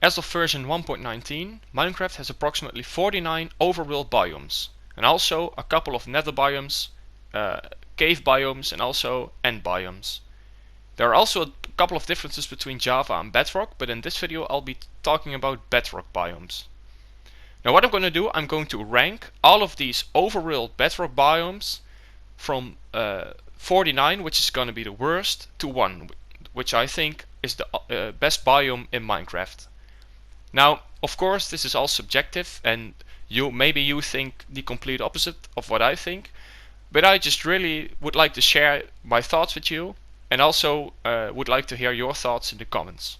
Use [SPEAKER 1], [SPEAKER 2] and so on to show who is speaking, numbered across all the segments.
[SPEAKER 1] As of version 1.19, Minecraft has approximately 49 overworld biomes, and also a couple of nether biomes, cave biomes, and also end biomes. There are also a couple of differences between Java and Bedrock, but in this video I'll be talking about Bedrock biomes. Now what I'm going to do, I'm going to rank all of these overworld Bedrock biomes from 49, which is going to be the worst, to 1, which I think is the best biome in Minecraft. Now, of course, this is all subjective, and maybe you think the complete opposite of what I think, but I just really would like to share my thoughts with you, and also would like to hear your thoughts in the comments.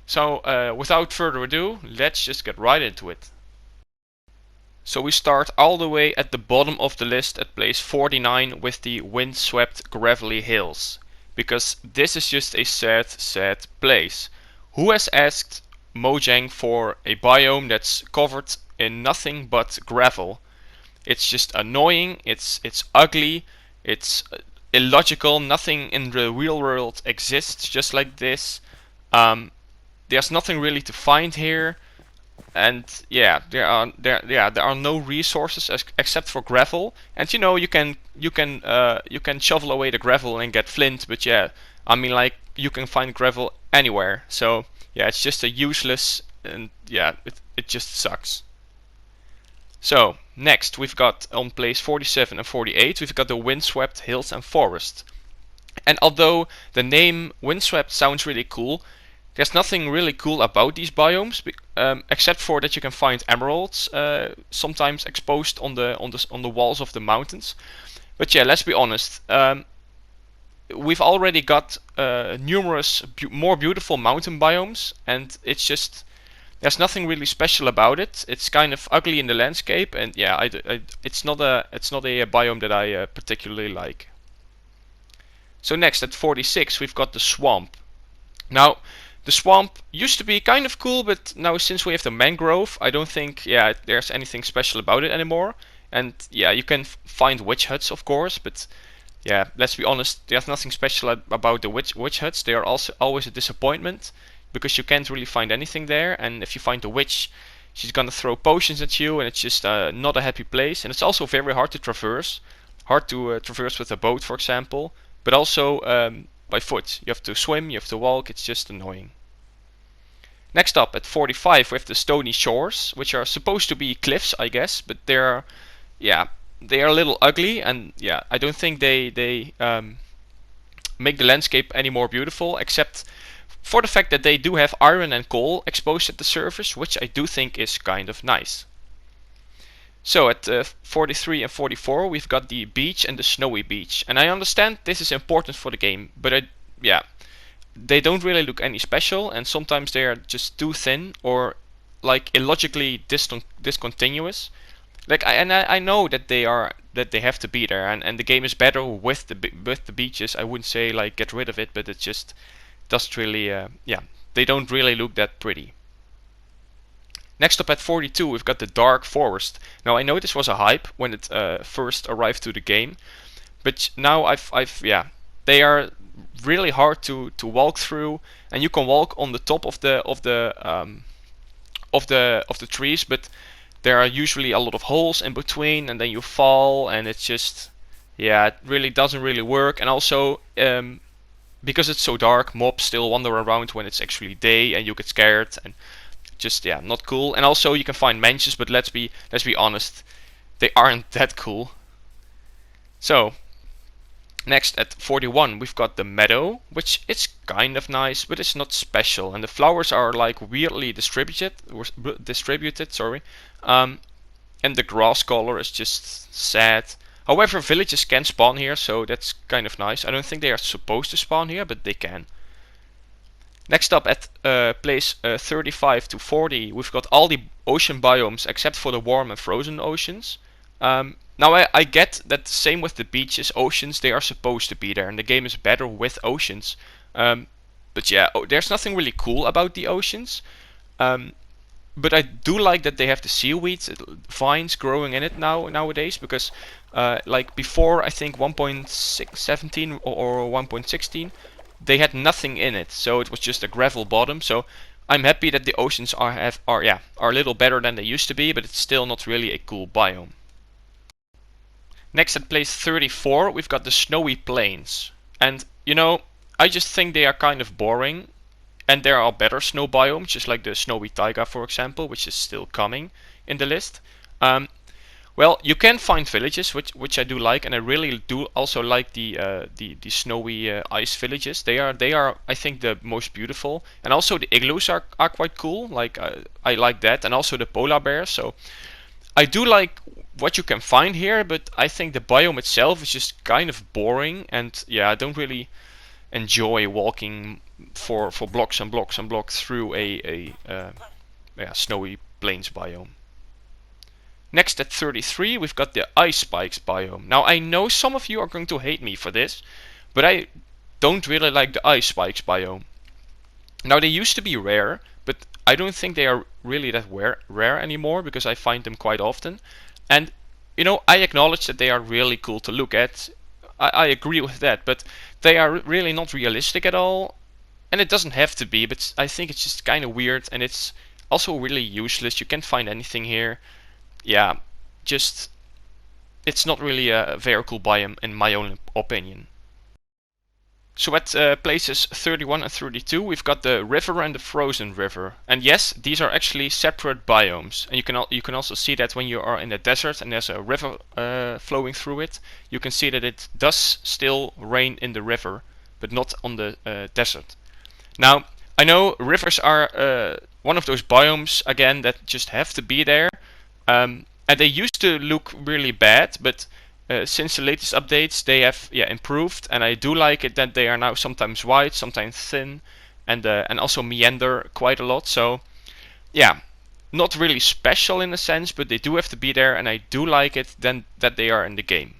[SPEAKER 1] So, without further ado, let's just get right into it. So we start all the way at the bottom of the list at place 49 with the windswept gravelly hills, because this is just a sad place. Who has asked Mojang for a biome that's covered in nothing but gravel? It's just annoying, it's ugly, it's illogical, nothing in the real world exists just like this. There's nothing really to find here. And yeah, there are no resources except for gravel. And you can shovel away the gravel and get flint, but yeah, I mean, like, you can find gravel anywhere. So yeah, it's just a useless, and yeah, it just sucks. So next we've got on place 47 and 48, we've got the windswept hills and forest. And although the name windswept sounds really cool, there's nothing really cool about these biomes, except for that you can find emeralds sometimes exposed on the walls of the mountains. But yeah, let's be honest. We've already got numerous more beautiful mountain biomes, and it's just there's nothing really special about it. It's kind of ugly in the landscape, and yeah, it's not a biome that I particularly like. So next at 46 we've got the swamp. Now, the swamp used to be kind of cool, but now since we have the mangrove, I don't think there's anything special about it anymore. And yeah, you can find witch huts, of course, but yeah, let's be honest, there's nothing special about the witch huts. They are also always a disappointment, because you can't really find anything there, and if you find the witch, she's gonna throw potions at you, and it's just not a happy place. And it's also very hard to traverse. Hard to traverse with a boat, for example, but also by foot. You have to swim, you have to walk, it's just annoying. Next up at 45 we have the stony shores, which are supposed to be cliffs, I guess, but they are a little ugly, and yeah, I don't think they make the landscape any more beautiful, except for the fact that they do have iron and coal exposed at the surface, which I do think is kind of nice. So at 43 and 44 we've got the beach and the snowy beach, and I understand this is important for the game, but they don't really look any special, and sometimes they are just too thin or like illogically discontinuous. Like I know that they have to be there, and the game is better with the beaches. I wouldn't say like get rid of it, but it just doesn't really they don't really look that pretty. Next up at 42 we've got the dark forest. Now I know this was a hype when it first arrived to the game, but now they are really hard to walk through, and you can walk on the top of the trees, but there are usually a lot of holes in between, and then you fall, and it's just it really doesn't really work. And also because it's so dark, mobs still wander around when it's actually day, and you get scared, and just not cool. And also you can find mansions, but let's be honest, they aren't that cool. So next at 41 we've got the meadow, which is kind of nice, but it's not special, and the flowers are like weirdly distributed, and the grass color is just sad. However, villages can spawn here, so that's kind of nice. I don't think they are supposed to spawn here, but they can. Next up at place 35 to 40 we've got all the ocean biomes except for the warm and frozen oceans. Now I get that same with the beaches, oceans, they are supposed to be there, and the game is better with oceans. But yeah, there's nothing really cool about the oceans. But I do like that they have the seaweed vines growing in it nowadays, because like before, I think 1.17 or 1.16, they had nothing in it, so it was just a gravel bottom. So I'm happy that the oceans are a little better than they used to be, but it's still not really a cool biome. Next at place 34, we've got the snowy plains. And you know, I just think they are kind of boring. And there are better snow biomes, just like the snowy taiga, for example, which is still coming in the list. Well, you can find villages, which I do like, and I really do also like the snowy ice villages. They are I think the most beautiful, and also the igloos are quite cool. Like I like that, and also the polar bears. So I do like what you can find here, but I think the biome itself is just kind of boring, and yeah, I don't really enjoy walking for blocks and blocks and blocks through a snowy plains biome. Next at 33, we've got the ice spikes biome. Now I know some of you are going to hate me for this, but I don't really like the ice spikes biome. Now they used to be rare, but I don't think they are really that rare anymore, because I find them quite often. And you know, I acknowledge that they are really cool to look at. I agree with that, but they are really not realistic at all. And it doesn't have to be, but I think it's just kind of weird, and it's also really useless. You can't find anything here. Yeah, just it's not really a very cool biome in my own opinion. So at places 31 and 32, we've got the river and the frozen river. And yes, these are actually separate biomes. And you can also see that when you are in the desert and there's a river flowing through it, you can see that it does still rain in the river, but not on the desert. Now, I know rivers are one of those biomes, again, that just have to be there. And they used to look really bad, but since the latest updates, they have improved, and I do like it that they are now sometimes wide, sometimes thin, and also meander quite a lot. So yeah, not really special in a sense, but they do have to be there, and I do like it then that they are in the game.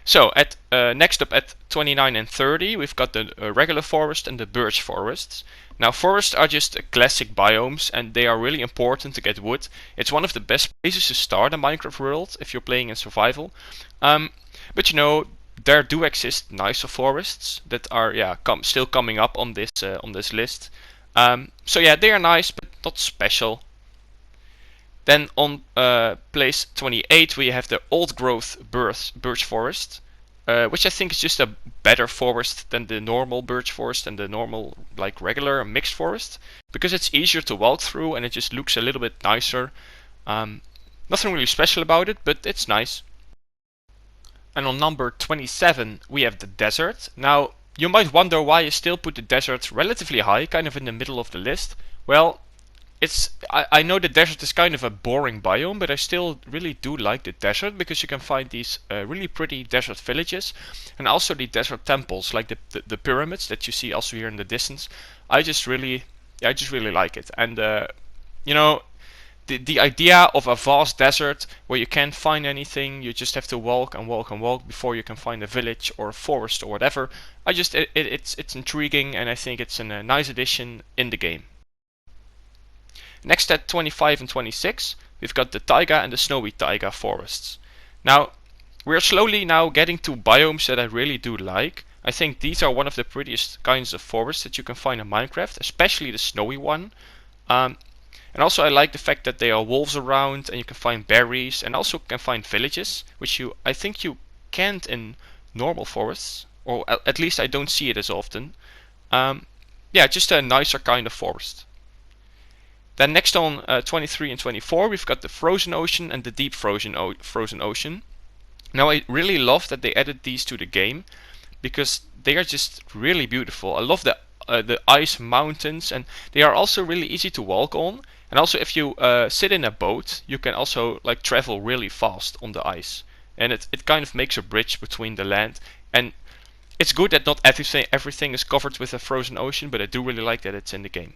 [SPEAKER 1] So at next up at 29 and 30, we've got the regular forest and the birch forests. Now forests are just classic biomes, and they are really important to get wood. It's one of the best places to start a Minecraft world if you're playing in survival. But you know, there do exist nicer forests that are still coming up on this list. So yeah, they are nice but not special. Then on place 28 we have the old growth birch forest, which I think is just a better forest than the normal birch forest and the normal like regular mixed forest, because it's easier to walk through and it just looks a little bit nicer. Nothing really special about it, but it's nice. And on number 27 we have the desert. Now you might wonder why I still put the desert relatively high, kind of in the middle of the list. Well, I know the desert is kind of a boring biome, but I still really do like the desert, because you can find these really pretty desert villages, and also the desert temples, like the pyramids that you see also here in the distance. I just really like it. And you know, the idea of a vast desert where you can't find anything, you just have to walk and walk and walk before you can find a village or a forest or whatever. It's intriguing, and I think it's a nice addition in the game. Next at 25 and 26, we've got the taiga and the snowy taiga forests. Now, we're slowly now getting to biomes that I really do like. I think these are one of the prettiest kinds of forests that you can find in Minecraft, especially the snowy one. And also I like the fact that there are wolves around, and you can find berries, and also can find villages, which I think you can't in normal forests, or at least I don't see it as often. Yeah, just a nicer kind of forest. Then next on 23 and 24, we've got the frozen ocean and the deep frozen ocean. Now I really love that they added these to the game, because they are just really beautiful. I love the ice mountains, and they are also really easy to walk on. And also if you sit in a boat, you can also like travel really fast on the ice. And it kind of makes a bridge between the land. And it's good that not everything is covered with a frozen ocean, but I do really like that it's in the game.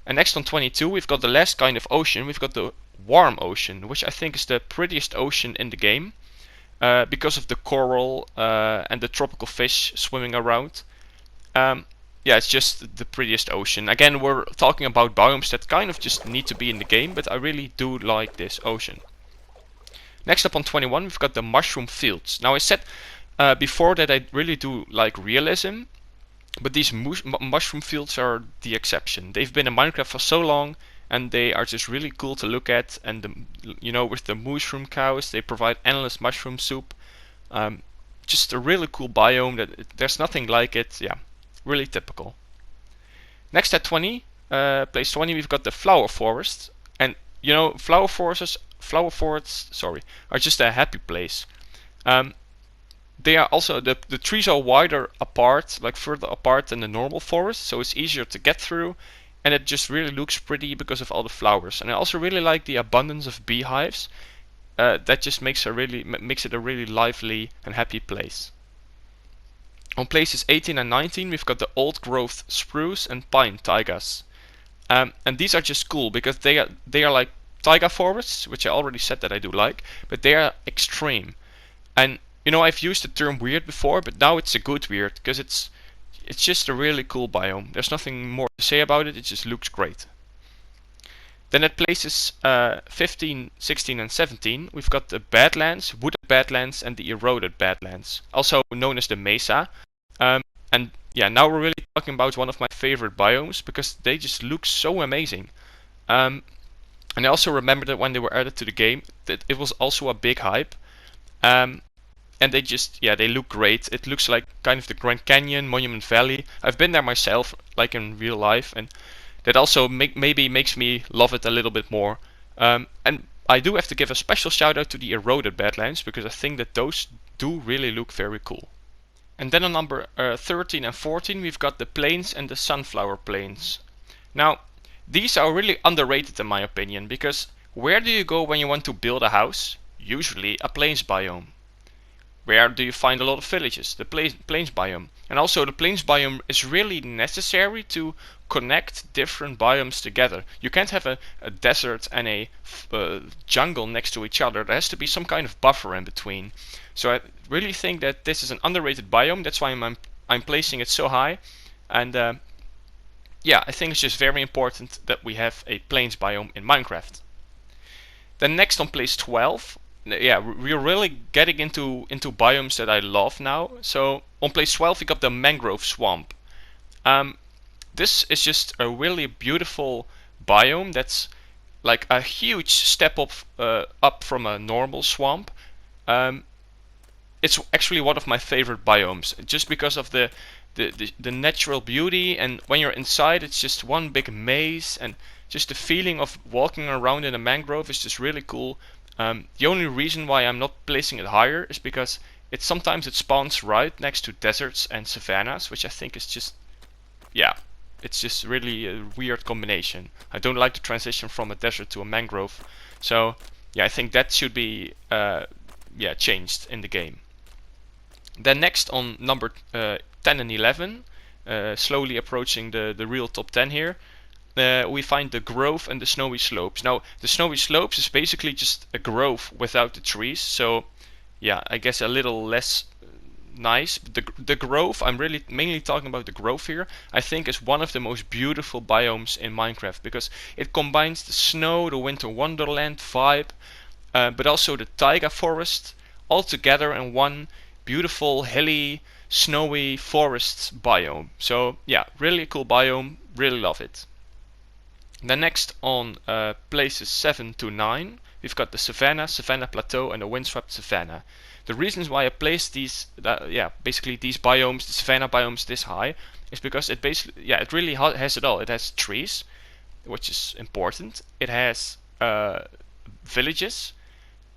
[SPEAKER 1] And next on 22, we've got the last kind of ocean. We've got the warm ocean, which I think is the prettiest ocean in the game, because of the coral and the tropical fish swimming around. Yeah, it's just the prettiest ocean. Again, we're talking about biomes that kind of just need to be in the game, but I really do like this ocean. Next up on 21, we've got the mushroom fields. Now I said before that I really do like realism. But these mushroom fields are the exception. They've been in Minecraft for so long, and they are just really cool to look at. And with the mushroom cows, they provide endless mushroom soup. Just a really cool biome there's nothing like it. Yeah, really typical. Next at 20, place 20, we've got the flower forest. And flower forests, are just a happy place. They are also the trees are wider apart, like further apart than the normal forest, so it's easier to get through, and it just really looks pretty because of all the flowers. And I also really like the abundance of beehives. That just makes it a really lively and happy place. On places 18 and 19, we've got the old growth spruce and pine taigas. And these are just cool because they are like taiga forests, which I already said that I do like, but they are extreme. And I've used the term weird before, but now it's a good weird because it's just a really cool biome. There's nothing more to say about it. It just looks great. Then at places 15, 16, and 17, we've got the badlands, wooded badlands, and the eroded badlands, also known as the mesa. And yeah, now we're really talking about one of my favorite biomes because they just look so amazing. And I also remember that when they were added to the game, that it was also a big hype. And they look great. It looks like kind of the Grand Canyon, Monument Valley. I've been there myself, like in real life, and that also maybe makes me love it a little bit more. And I do have to give a special shout out to the eroded badlands because I think that those do really look very cool. And then on number 13 and 14, we've got the plains and the sunflower plains. Now, these are really underrated in my opinion because where do you go when you want to build a house? Usually a plains biome. Where do you find a lot of villages? The plains biome. And also the plains biome is really necessary to connect different biomes together. You can't have a desert and a jungle next to each other. There has to be some kind of buffer in between. So I really think that this is an underrated biome. That's why I'm placing it so high. And yeah, I think it's just very important that we have a plains biome in Minecraft. Then next on place 12, yeah, we're really getting into biomes that I love now. So on place 12 we got the mangrove swamp. This is just a really beautiful biome that's like a huge step up from a normal swamp. It's actually one of my favorite biomes just because of the natural beauty, and when you're inside it's just one big maze, and just the feeling of walking around in a mangrove is just really cool. The only reason why I'm not placing it higher is because sometimes it spawns right next to deserts and savannas, which I think is just, yeah, it's just really a weird combination. I don't like the transition from a desert to a mangrove, so yeah, I think that should be changed in the game. Then next on number 10 and 11, slowly approaching the real top 10 here, we find the grove and the snowy slopes. Now, the snowy slopes is basically just a grove without the trees, so yeah, I guess a little less nice. But the grove, I'm really mainly talking about the grove here, I think is one of the most beautiful biomes in Minecraft because it combines the snow, the winter wonderland vibe, but also the taiga forest all together in one beautiful, hilly, snowy forest biome. So yeah, really cool biome, really love it. Then next on places 7 to 9, we've got the Savannah Plateau, and the windswept Savannah. The reasons why I placed basically these biomes, the Savannah biomes, this high, is because it really has it all. It has trees, which is important. It has villages.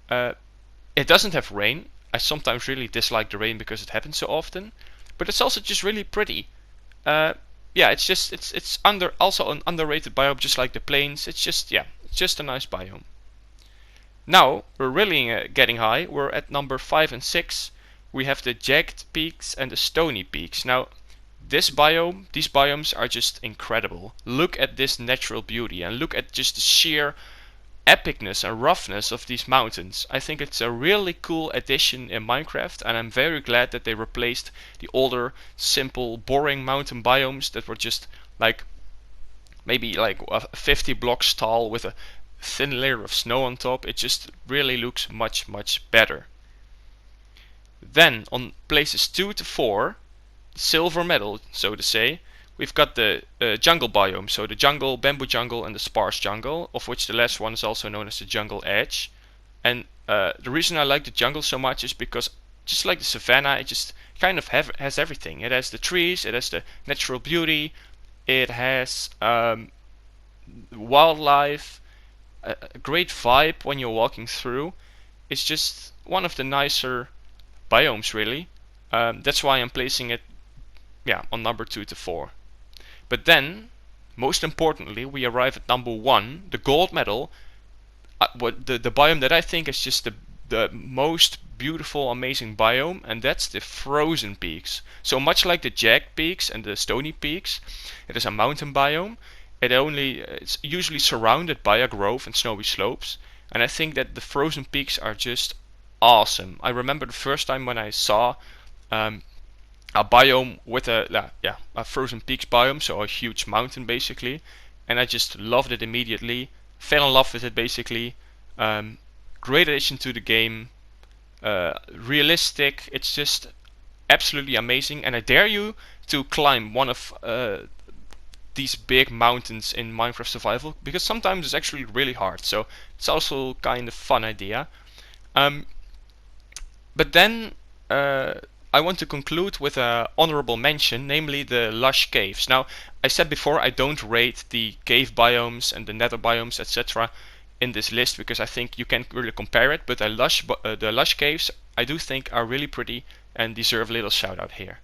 [SPEAKER 1] It doesn't have rain. I sometimes really dislike the rain because it happens so often, but it's also just really pretty. It's also an underrated biome, just like the plains. It's just a nice biome. Now we're really getting high. We're at number 5 and 6. We have the jagged peaks and the stony peaks. Now these biomes are just incredible. Look at this natural beauty and look at just the sheer epicness and roughness of these mountains. I think it's a really cool addition in Minecraft, and I'm very glad that they replaced the older, simple, boring mountain biomes that were just like maybe like 50 blocks tall with a thin layer of snow on top. It just really looks much better. Then on places 2 to 4, silver medal, so to say. We've got the jungle biome, so the jungle, bamboo jungle, and the sparse jungle, of which the last one is also known as the jungle edge. And the reason I like the jungle so much is because, just like the savannah, it just kind of has everything. It has the trees, it has the natural beauty, it has wildlife, a great vibe when you're walking through. It's just one of the nicer biomes, really. That's why I'm placing it, on number 2 to 4. But then, most importantly, we arrive at number 1, the gold medal. What the biome that I think is just the most beautiful, amazing biome, and that's the frozen peaks. So much like the jagged peaks and the stony peaks, it is a mountain biome. It's usually surrounded by a grove and snowy slopes, and I think that the frozen peaks are just awesome. I remember the first time when I saw a biome with a frozen peaks biome, so a huge mountain basically, and I just loved it immediately. Fell in love with it basically. Great addition to the game. Realistic. It's just absolutely amazing, and I dare you to climb one of these big mountains in Minecraft Survival, because sometimes it's actually really hard, so it's also kind of fun idea. But then I want to conclude with an honorable mention, namely the lush caves. Now, I said before I don't rate the cave biomes and the nether biomes, etc. in this list, because I think you can't really compare it, but the lush caves I do think are really pretty and deserve a little shout out here.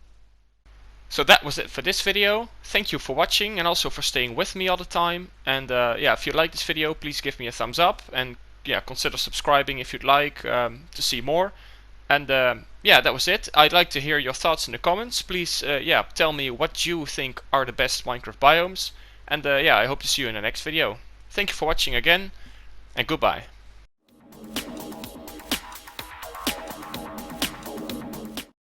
[SPEAKER 1] So that was it for this video. Thank you for watching and also for staying with me all the time. And if you like this video, please give me a thumbs up, and consider subscribing if you'd like to see more. And that was it. I'd like to hear your thoughts in the comments. Please tell me what you think are the best Minecraft biomes. And I hope to see you in the next video. Thank you for watching again, and goodbye.